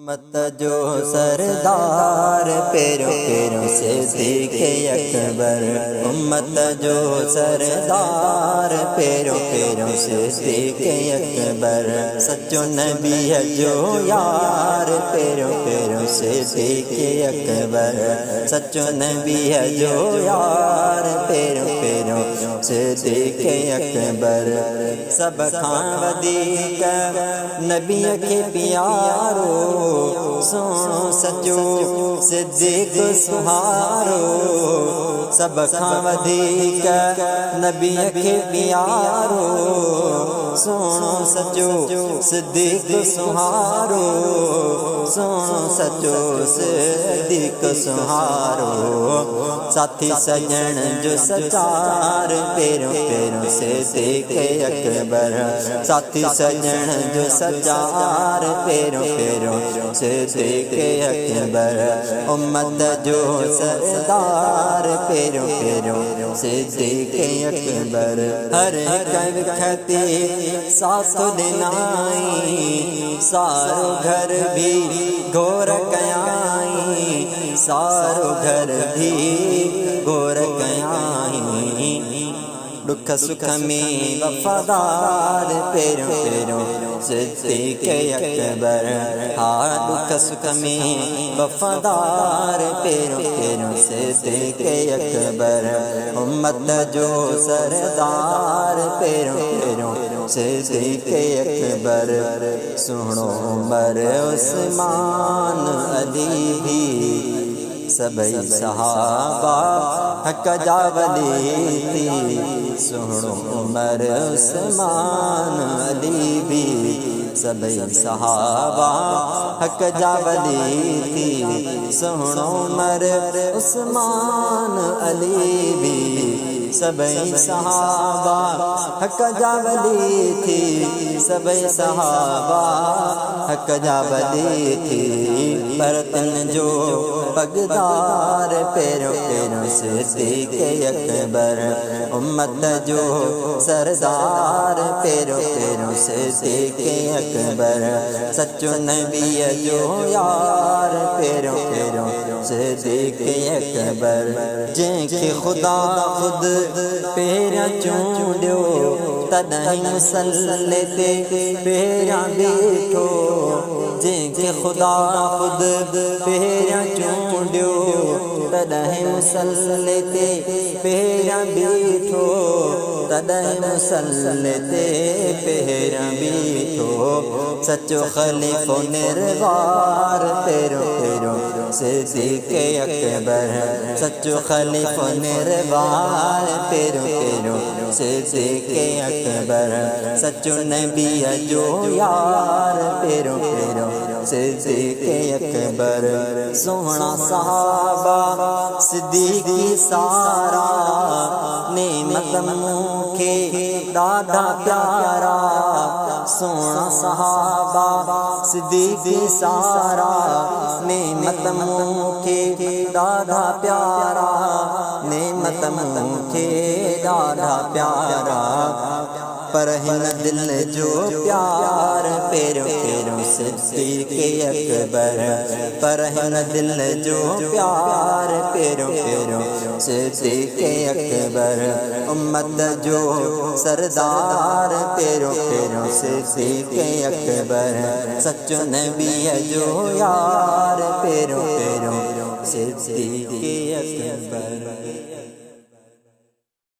उम्मत जो सरदार पैरों पैरों से सीखे अकबर। उम्मत जो सरदार पैरों पैरों से सीखे अकबर। सच्चो नबी है जो यार पैरों पैरों से सीखे अकबर। सच्चो नबी है जो यार पैरों पैरों से सीखे अकबर। सब खां वदीक नबी के प्यारो सुनो सचो सिद्दीक सुहारो। सब खां वधीक नबी के प्यारो सुनो सचो सिद्दीक सुहारो। सुनो सचो सिद्दीक सुहारो। साथी सजन जो सचार पैरों पैरों से सीखे अकबर। साथी सजन जो सचार पैरों पैरों से सीखे अकबर। उम्मत जो सरदार पैरों पैरों से सीखे अकबर। हर कर खती साथ दिनाई सारो घर भी घोर कयाई। सारो घर भी घोर कयाई। दुख सुख में वफादार पैरों पैरों से सीखे अकबर। हाँ दुख सुख में वफादार पैरों पैरों से सीखे अकबर। उम्मत जो सरदार पैरों पैरों से सीखे अकबर। सुनो उमर उस्मान अली भी सबई सहाबा हक जावली थी। सुनो उमर उस्मान अली भी सबई सहाबा हक जावली थी। सुनो उमर उस्मान अली भी सबई सहाबा हक जावली थी। सबई सहाबा हक जावली थी। बर्तन जो पगदार पैरों पैरों से सीखे अकबर। उम्मत जो सरदार पैरों पैरों से सीखे अकबर। सच्चो नबी जो यार पैरों पैरों से सीखे अकबर। जंहिंखे खुदा खुद पैरां चूंडियो तॾहिं मुसल्ले ते पैरां बीठो। जंहिंखे खुदा खुद पैरां चूंडियो तॾहिं मुसल्ले ते पैरां बीठो। तॾहिं मुसल्ले ते पैरां बीठो। सचो ख़लीफ़ो निर्वार पैरों पैरों से सीखे अकबर। सचो ख़लीफ़ो निर्वार पैरों पैरों से सीखे अकबर। सचो नबी जो यार पैरों पैरों से सीखे अकबर। सोहना सहाबा सिद्दीकी सारा नेमत मूंखे ॾाढा प्यारा। सोहना सहाबा सिद्दीकी सारा नेमत मूंखे ॾाढा प्यारा। नेमत मूंखे ॾाढा प्यारा। पर हिन दिल जो प्यार पैरों पैरों से सीखे अकबर। पर हिन दिल जो प्यार पैरों पैरों से सीखे अकबर। उम्मत जो सरदार पैरों पैरों से सीखे अकबर। सच्चो नबी जो यार पैरों पैरों से सीखे अकबर।